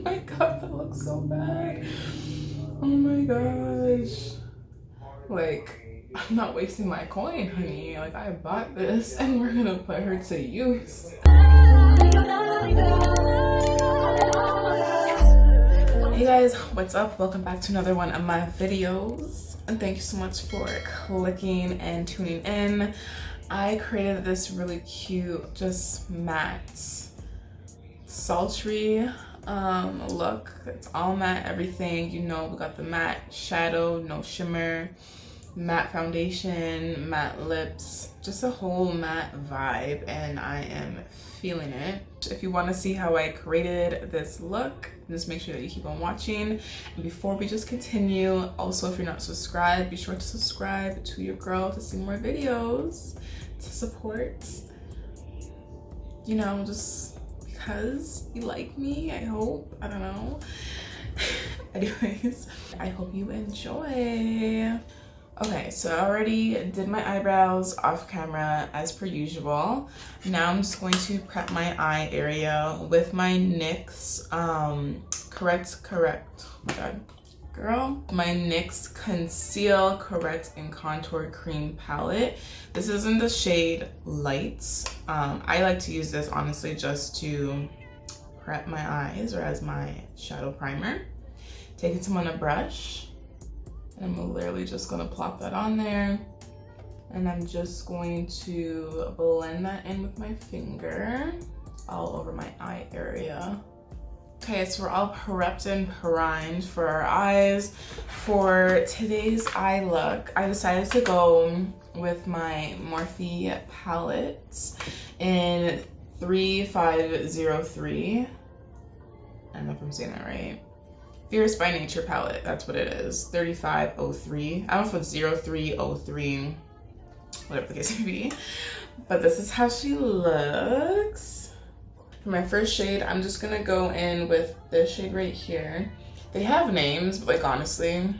my god, that looks so bad. Oh my gosh. Like, I'm not wasting my coin, honey. Like, I bought this and we're gonna put her to use. Hey guys, what's up? Welcome back to another one of my videos. And thank you so much for clicking and tuning in. I created this really cute, just matte, sultry look. It's all matte, everything. You know, we got the matte shadow, no shimmer, matte foundation, matte lips, just a whole matte vibe, and I am feeling it. If you want to see how I created this look, just make sure that you keep on watching. And before we just continue, also if you're not subscribed, be sure to subscribe to your girl to see more videos, to support, you know, just because you like me, I hope. I don't know. Anyways, I hope you enjoy. Okay, so I already did my eyebrows off camera as per usual. Now I'm just going to prep my eye area with my NYX my NYX Conceal, Correct, and Contour Cream Palette. This is in the shade Lights. I like to use this honestly just to prep my eyes or as my shadow primer. Take it on a brush. And I'm literally just gonna plop that on there. And I'm just going to blend that in with my finger all over my eye area. Okay, so we're all prepped and primed for our eyes. For today's eye look, I decided to go with my Morphe palette in 3503. I don't know if I'm saying that right. Fierce by Nature palette, that's what it is. 3503. I don't know if it's 0303, whatever the case may be. But this is how she looks. For my first shade, I'm just gonna go in with this shade right here. They have names, but like honestly,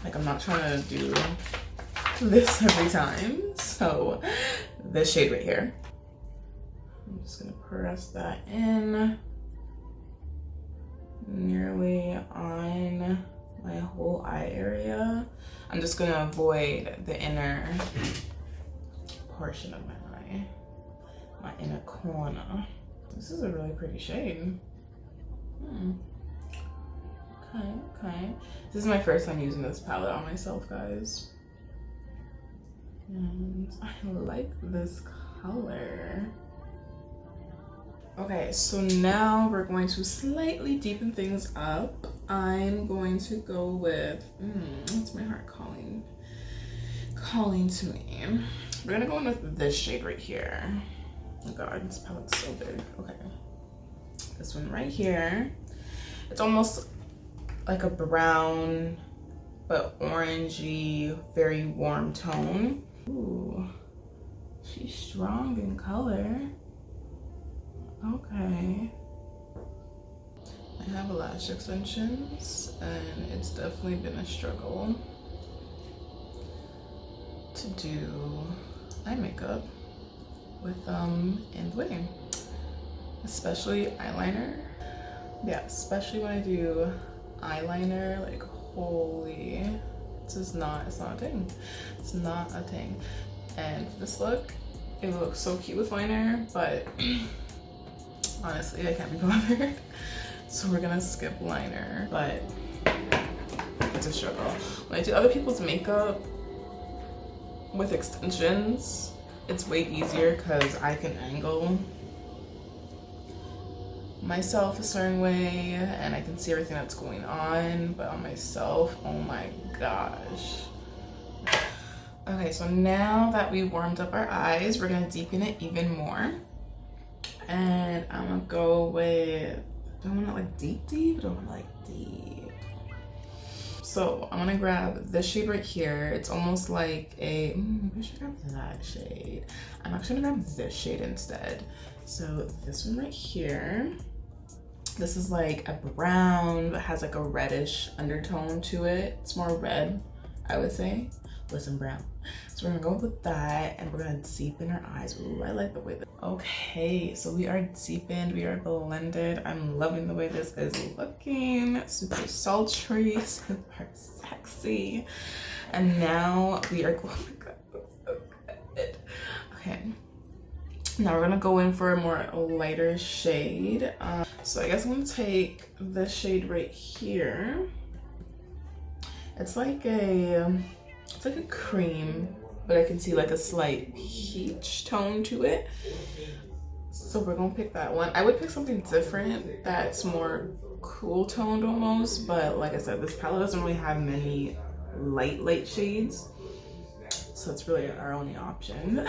like I'm not trying to do this every time. So this shade right here. I'm just gonna press that in. Nearly on my whole eye area. I'm just gonna avoid the inner portion of my eye, my inner corner. This is a really pretty shade. Okay. This is my first time using this palette on myself, guys. And I like this color. Okay, so now we're going to slightly deepen things up. I'm going to go with, what's my heart calling to me? We're gonna go in with this shade right here. Oh God, this palette's so big. Okay, this one right here. It's almost like a brown, but orangey, very warm tone. Ooh, she's strong in color. Okay. I have lash extensions and it's definitely been a struggle to do eye makeup with in way. Especially eyeliner. Yeah, especially when I do eyeliner, like holy, it's not a thing. It's not a thing. And this look, it looks so cute with liner, but honestly, I can't be bothered. So we're gonna skip liner, but it's a struggle. When I do other people's makeup with extensions, it's way easier because I can angle myself a certain way and I can see everything that's going on, but on myself, oh my gosh. Okay, so now that we warmed up our eyes, we're gonna deepen it even more. And I'm gonna go with, don't want it like deep, don't like deep. So I'm gonna grab this shade right here. It's almost like a, maybe I should grab that shade. I'm actually gonna grab this shade instead. So this one right here. This is like a brown, but has like a reddish undertone to it. It's more red, I would say. Listen brown. So we're gonna go with that and we're gonna deepen our eyes. Ooh, I like the way that. Okay, so we are deepened, we are blended. I'm loving the way this is looking. Super sultry, super sexy. And now we are going, oh my God, looks so good. Okay, now we're gonna go in for a more lighter shade. So I guess I'm gonna take this shade right here. It's like a cream, but I can see like a slight peach tone to it. So we're gonna pick that one. I would pick something different that's more cool toned almost, but like I said, this palette doesn't really have many light shades. So it's really our only option.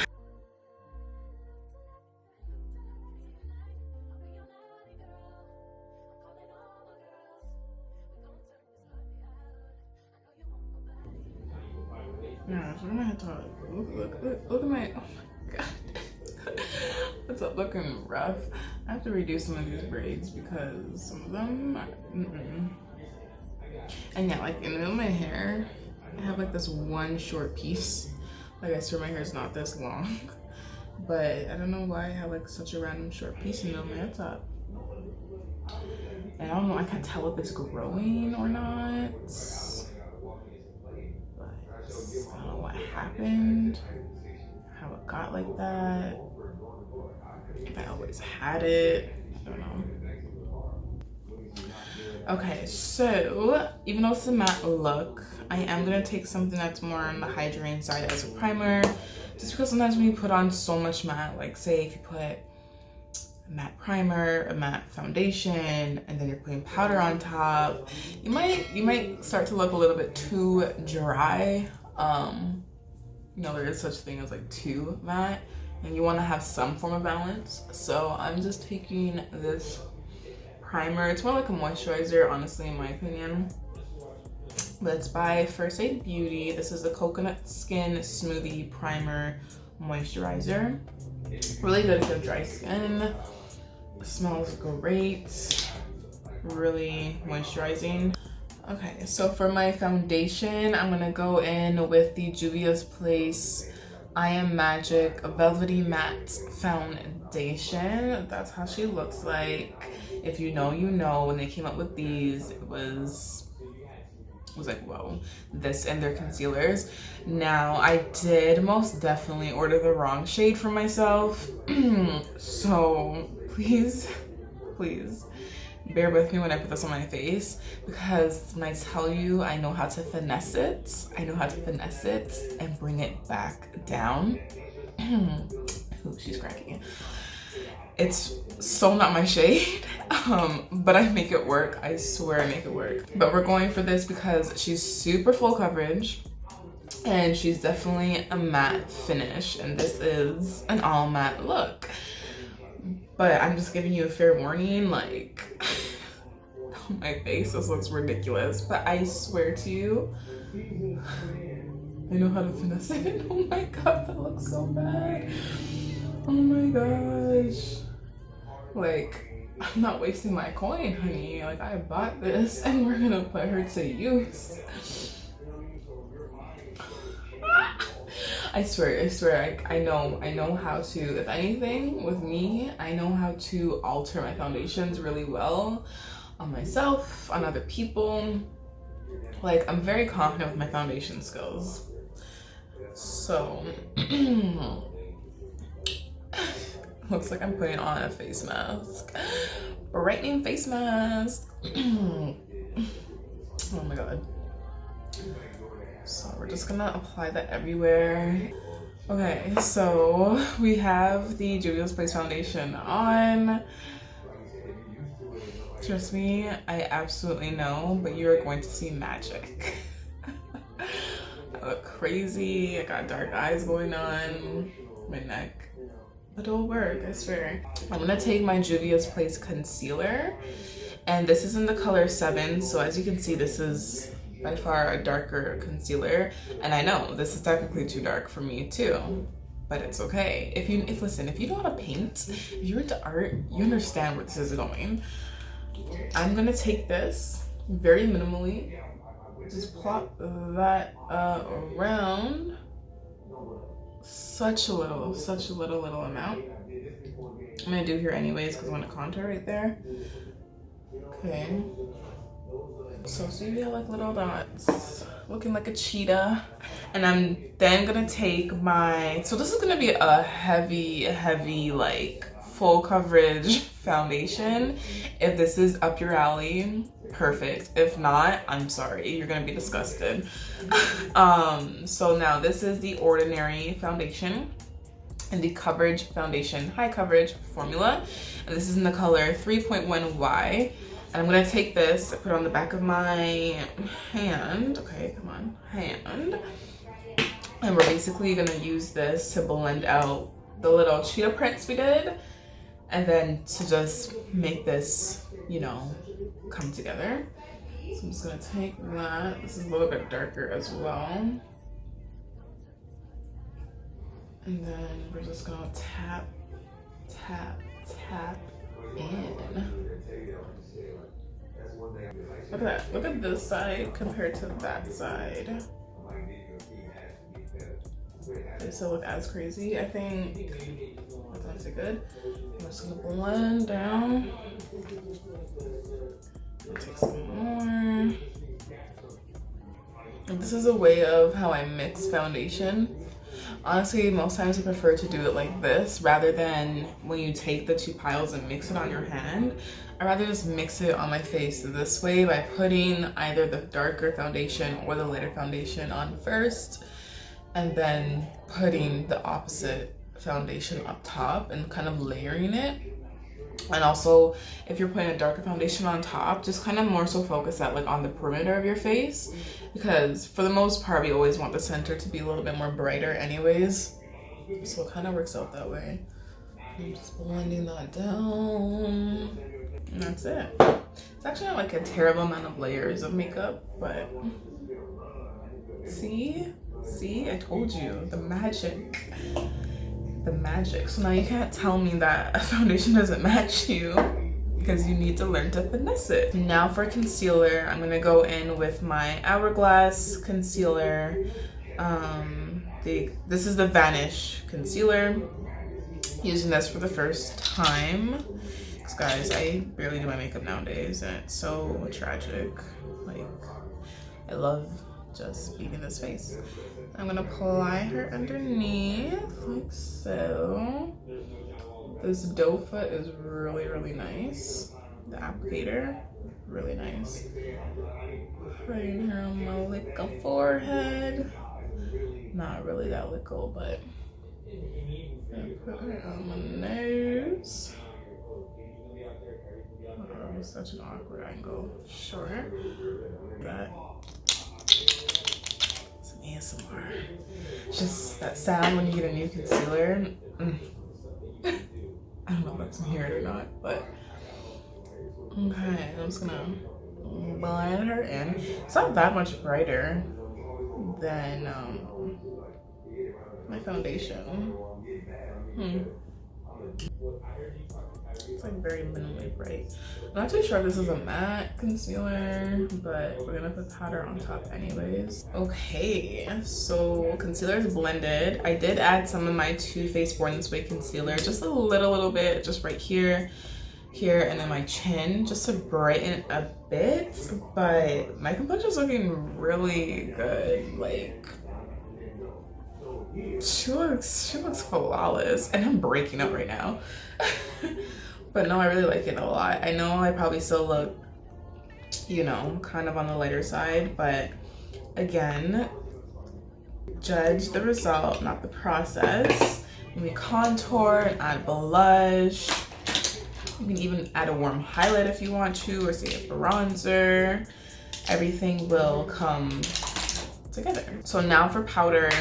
Yeah, so I'm gonna have to look at my, oh my God. It's looking rough. I have to redo some of these braids because some of them are, And yeah, like in the middle of my hair, I have like this one short piece. Like I swear my hair is not this long. But I don't know why I have like such a random short piece in the middle of my head top. And I don't know, I can't tell if it's growing or not. I don't know what happened, how it got like that, if I always had it, I don't know. Okay, so even though it's a matte look, I am gonna take something that's more on the hydrating side as a primer, just because sometimes when you put on so much matte, like say if you put a matte primer, a matte foundation, and then you're putting powder on top, you might start to look a little bit too dry. You know, there is such a thing as like too matte, and you want to have some form of balance. So I'm just taking this primer. It's more like a moisturizer, honestly, in my opinion. But it's by First Aid Beauty. This is the Coconut Skin Smoothie Primer Moisturizer. Really good for dry skin. Smells great. Really moisturizing. Okay, so for my foundation, I'm gonna go in with the Juvia's Place I Am Magic Velvety Matte Foundation. That's how she looks like. If you know, you know. When they came up with these, it was like, whoa, this and their concealers. Now, I did most definitely order the wrong shade for myself. So please bear with me when I put this on my face, because when I tell you I know how to finesse it, and bring it back down. Ooh, she's cracking. It's so not my shade, but I make it work. I swear I make it work. But we're going for this because she's super full coverage and she's definitely a matte finish, and this is an all matte look. But I'm just giving you a fair warning, like, on my face, this looks ridiculous, but I swear to you, I know how to finesse it. Oh my God, that looks so bad. Oh my gosh. Like, I'm not wasting my coin, honey. Like, I bought this and we're gonna put her to use. I swear, I know how to, if anything, with me, I know how to alter my foundations really well on myself, on other people. Like, I'm very confident with my foundation skills. So, looks like I'm putting on a face mask. Brightening face mask. Oh my God. So we're just gonna apply that everywhere. Okay, so we have the Juvia's Place foundation on. Trust me, I absolutely know, but you're going to see magic. I look crazy, I got dark eyes going on, my neck. But it'll work, I swear. I'm gonna take my Juvia's Place concealer, and this is in the color 7, so as you can see, this is by far a darker concealer, and I know this is technically too dark for me too, but it's okay. If you know how to paint, if you're into art, you understand where this is going. I'm gonna take this very minimally, Just plop that around. Such a little amount. I'm gonna do here anyways because I want to contour right there. Okay. So you have like little dots, looking like a cheetah. And I'm then gonna take my, so this is gonna be a heavy like full coverage foundation. If this is up your alley, perfect. If not, I'm sorry, you're gonna be disgusted. So now this is the Ordinary foundation and the Coverage Foundation High Coverage Formula. And this is in the color 3.1Y. And I'm gonna take this, put it on the back of my hand. Okay, come on, hand. And we're basically gonna use this to blend out the little cheetah prints we did. And then to just make this, you know, come together. So I'm just gonna take that. This is a little bit darker as well. And then we're just gonna tap, tap, tap in. Look at that. Look at this side compared to that side. Does it look as crazy? I think that's good. I'm just gonna blend down. Take some more. And this is a way of how I mix foundation. Honestly, most times I prefer to do it like this rather than when you take the two piles and mix it on your hand. I'd rather just mix it on my face this way by putting either the darker foundation or the lighter foundation on first, and then putting the opposite foundation up top and kind of layering it. And also, if you're putting a darker foundation on top, just kind of more so focus that like on the perimeter of your face, because for the most part we always want the center to be a little bit more brighter anyways, so it kind of works out that way. I'm just blending that down, and that's it. It's actually not like a terrible amount of layers of makeup, but see, I told you, the magic. So now you can't tell me that a foundation doesn't match you, because you need to learn to finesse it. Now for concealer, I'm gonna go in with my Hourglass concealer. This is the Vanish concealer. Using this for the first time. Because guys, I barely do my makeup nowadays and it's so tragic. Like, I love just being in this face. I'm gonna apply her underneath like so. This doe foot is really nice. The applicator, really nice. Putting her on my little forehead. Not really that little, but put her on my nose. Oh, such an awkward angle. Sure. That. ASMR. Just that sound when you get a new concealer. I don't know if that's me hearing or not, but okay, I'm just gonna blend her in. It's not that much brighter than my foundation. It's like very minimally bright. I'm not too sure if this is a matte concealer, but we're gonna put powder on top anyways. Okay, so concealer is blended. I did add some of my Too Faced Born This Way concealer, just a little bit, just right here, and then my chin, just to brighten a bit. But my complexion is looking really good. Like, she looks flawless, and I'm breaking up right now. But no, I really like it a lot. I know I probably still look, you know, kind of on the lighter side, but again, judge the result, not the process. When we contour and add blush, you can even add a warm highlight if you want to, or say a bronzer. Everything will come together. So now for powder,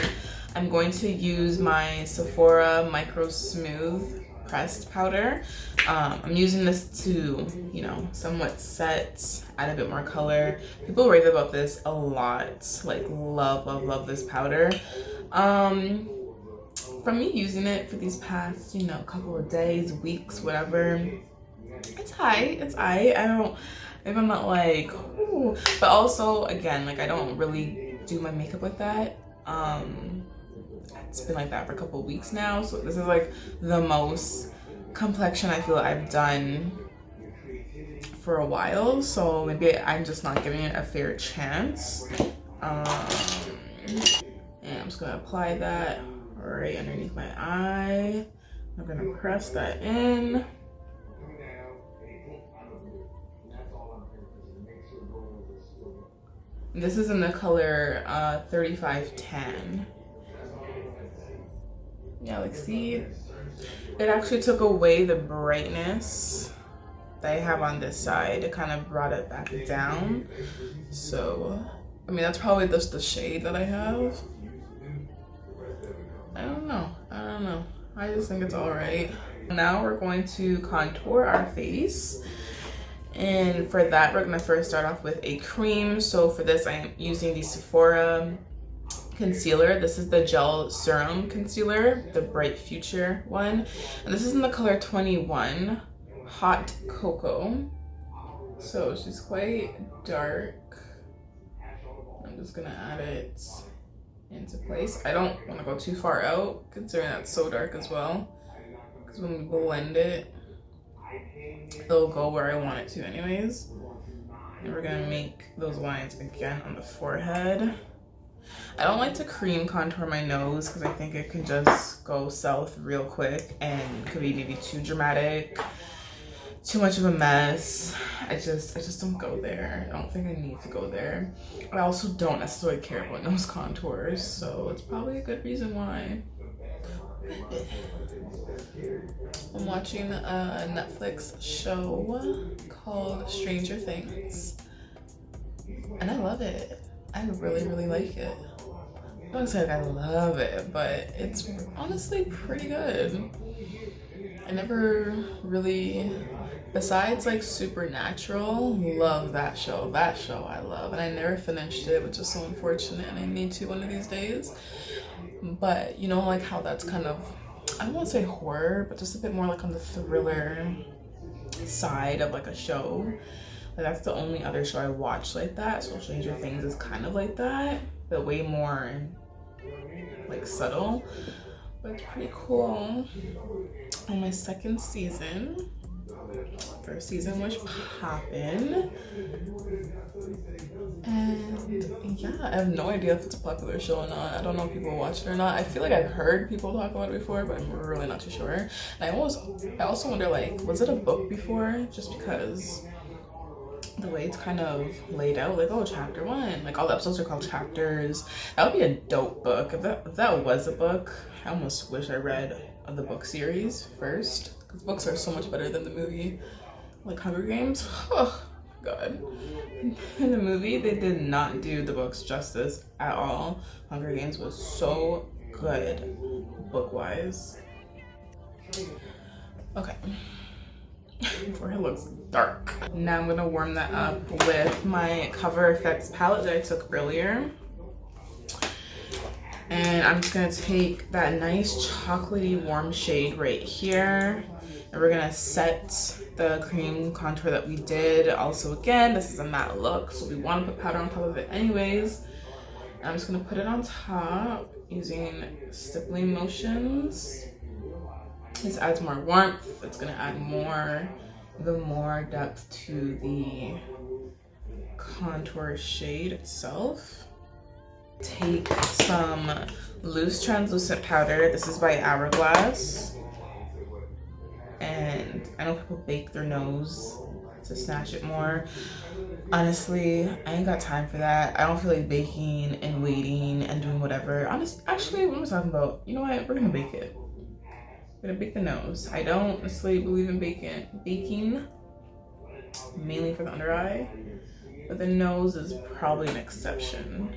I'm going to use my Sephora Micro Smooth pressed powder. I'm using this to, you know, somewhat set, add a bit more color. People rave about this a lot, like love this powder. From me using it for these past, you know, couple of days, weeks, whatever, it's high. Maybe I'm not like, ooh. But also, again, like I don't really do my makeup like that. It's been like that for a couple of weeks now. So this is like the most complexion I feel I've done for a while. So maybe I'm just not giving it a fair chance. And I'm just gonna apply that right underneath my eye. I'm gonna press that in. This is in the color 3510. Yeah, like see, it actually took away the brightness that I have on this side. It kind of brought it back down. So, I mean, that's probably just the shade that I have. I don't know. I just think it's all right. Now we're going to contour our face. And for that, we're gonna first start off with a cream. So for this, I am using the Sephora concealer. This is the Gel Serum Concealer, the Bright Future one. And this is in the color 21, Hot Cocoa. So she's quite dark. I'm just gonna add it into place. I don't wanna go too far out, considering that's so dark as well. Because when we blend it, it'll go where I want it to anyways. And we're gonna make those lines again on the forehead. I don't like to cream contour my nose because I think it can just go south real quick and could be maybe too dramatic, too much of a mess. I just don't go there. I don't think I need to go there. I also don't necessarily care about nose contours, so it's probably a good reason why. I'm watching a Netflix show called Stranger Things, and I love it. I really like it. I don't say like I love it, but it's honestly pretty good. I never really, besides like Supernatural, love that show. That show I love, and I never finished it, which is so unfortunate, and I need to one of these days. But you know, like how that's kind of, I don't want to say horror, but just a bit more like on the thriller side of like a show. Like that's the only other show I watched like that. So Stranger Things is kind of like that, but way more like subtle. But it's pretty cool. On my second season, first season was poppin'. And yeah, I have no idea if it's a popular show or not. I don't know if people watch it or not. I feel like I've heard people talk about it before, but I'm really not too sure. And I also wonder, like, was it a book before? Just because the way it's kind of laid out, like, oh, chapter 1, like all the episodes are called chapters. That would be a dope book. If that was a book, I almost wish I read the book series first, because books are so much better than the movie. Like Hunger Games, oh god. In the movie, they did not do the books justice at all. Hunger Games was so good, book-wise. Okay. Forehead looks dark. Now I'm gonna warm that up with my Cover FX palette that I took earlier. And I'm just gonna take that nice chocolatey warm shade right here. And we're gonna set the cream contour that we did. Also, again, this is a matte look, so we want to put powder on top of it anyways. I'm just gonna put it on top using stippling motions. This adds more warmth. It's gonna add even more depth to the contour shade itself. Take some loose translucent powder. This is by Hourglass. And I know people bake their nose to snatch it more. Honestly, I ain't got time for that. I don't feel like baking and waiting and doing whatever. Actually, what am I talking about? You know what? We're gonna bake it. We're gonna bake the nose. I don't necessarily believe in baking, mainly for the under eye, but the nose is probably an exception.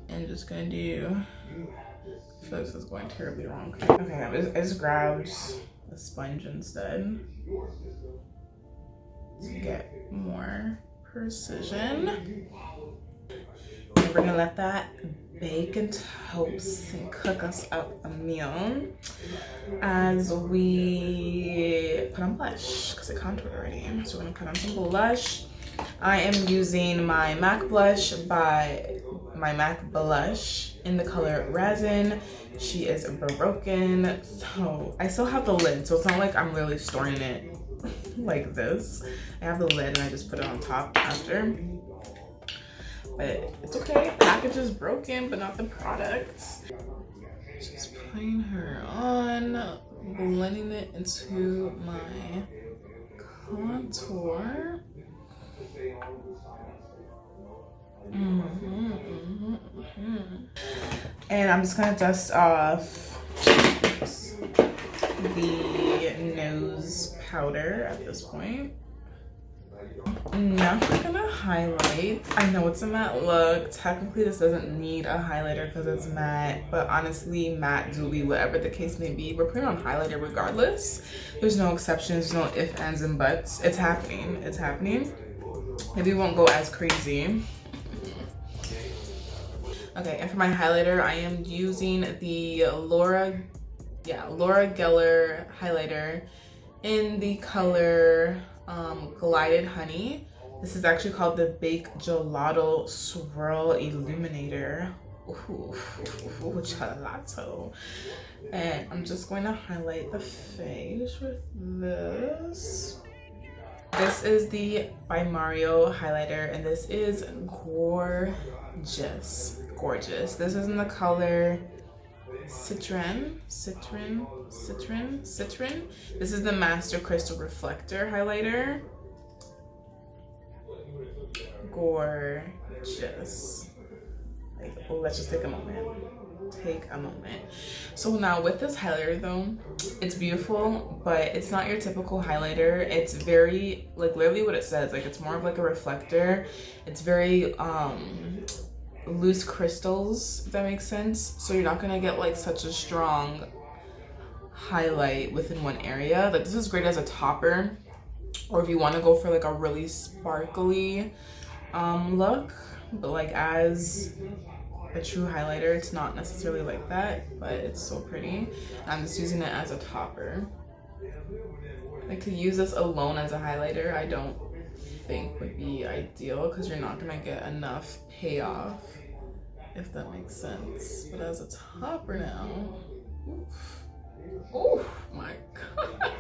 And just gonna do, I feel like this is going terribly wrong. Okay, I just grabbed a sponge instead to get more precision. And we're gonna let that bake and toast and cook us up a meal as we put on blush because I contoured already. So we're gonna put on some blush. I am using my MAC blush by my MAC blush in the color Resin. She is broken, so I still have the lid, so it's not like I'm really storing it like this. I have the lid and I just put it on top after. But it's okay, the package is broken, but not the product. Just putting her on, blending it into my contour. And I'm just gonna dust off the nose powder at this point. Now we're gonna highlight. I know it's a matte look. Technically this doesn't need a highlighter because it's matte, but honestly, matte, dewy, whatever the case may be, we're putting on highlighter regardless. There's no exceptions, no ifs, ands, and buts. It's happening, it's happening. Maybe we won't go as crazy. Okay, and for my highlighter, I am using the Laura Geller highlighter in the color Glided Honey. This is actually called the Baked Gelato Swirl Illuminator. Ooh, gelato. And I'm just going to highlight the face with this. This is the by Mario highlighter, and this is gorgeous. Gorgeous. This is in the color Citrine. This is the Master Crystal Reflector highlighter. Gorgeous. Like, oh, let's just take a moment. So now with this highlighter though, it's beautiful, but it's not your typical highlighter. It's very, like, literally what it says, like, it's more of like a reflector. It's very loose crystals, if that makes sense. So you're not gonna get like such a strong highlight within one area. Like, this is great as a topper, or if you want to go for like a really sparkly look, but like as a true highlighter, it's not necessarily like that, but it's so pretty. I'm just using it as a topper. Like, to use this alone as a highlighter, I don't think would be ideal because you're not gonna get enough payoff, if that makes sense. But as a topper now, oof. Oh my gosh.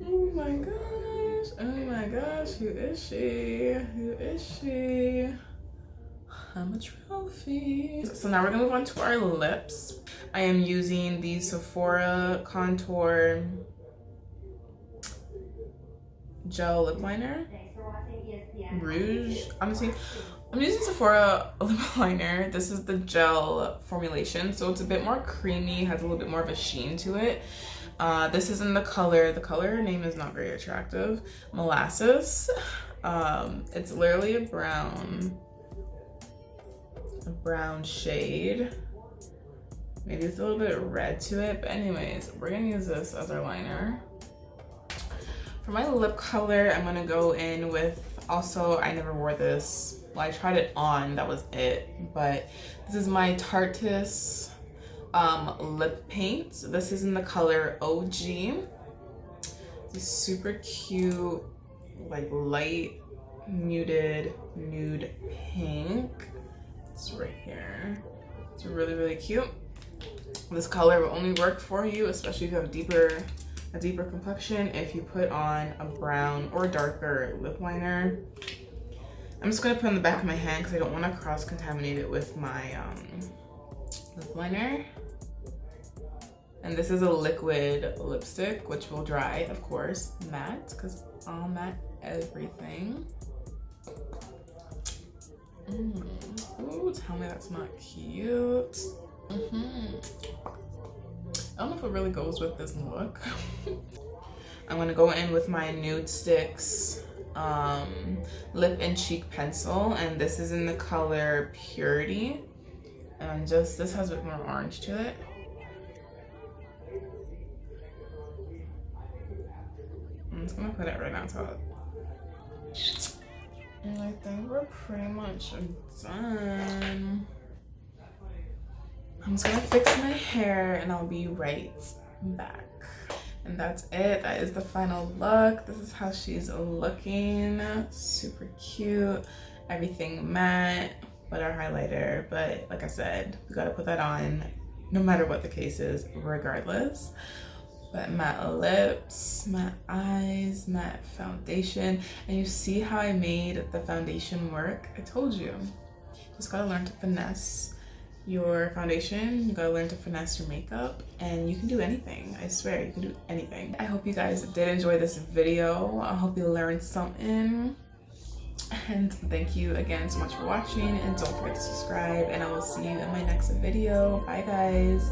Oh my gosh. Oh my gosh. Who is she? Who is she? I'm a trophy. So now we're gonna move on to our lips. I am using the Sephora Contour Gel Lip Liner. Rouge. Honestly, I'm using Sephora lip liner. This is the gel formulation, so it's a bit more creamy, has a little bit more of a sheen to it. This is in the color name is not very attractive, Molasses. It's literally a brown shade, maybe it's a little bit red to it, but anyways, we're gonna use this as our liner. For my lip color, I'm gonna go in with, also, I never wore this. Well, I tried it on, that was it. But this is my Tarte's lip paint. This is in the color OG. It's super cute, like light, muted, nude pink. It's right here. It's really, really cute. This color will only work for you, especially if you have a deeper complexion, if you put on a brown or darker lip liner. I'm just gonna put it on the back of my hand because I don't want to cross-contaminate it with my lip liner. And this is a liquid lipstick, which will dry, of course, matte, because I'll matte everything. Ooh, tell me that's not cute. I don't know if it really goes with this look. I'm gonna go in with my Nude Sticks lip and cheek pencil, and this is in the color Purity. And just, this has a bit more orange to it. I'm just gonna put it right on top. And I think we're pretty much done. I'm just gonna fix my hair and I'll be right back. And that's it. That is the final look. This is how she's looking. Super cute. Everything matte, but our highlighter. But like I said, we gotta put that on no matter what the case is, regardless. But matte lips, matte eyes, matte foundation. And you see how I made the foundation work? I told you. Just gotta learn to finesse your foundation. You gotta learn to finesse your makeup, and you can do anything. I swear, you can do anything. I hope you guys did enjoy this video. I hope you learned something. And thank you again so much for watching, and don't forget to subscribe, and I will see you in my next video. Bye guys.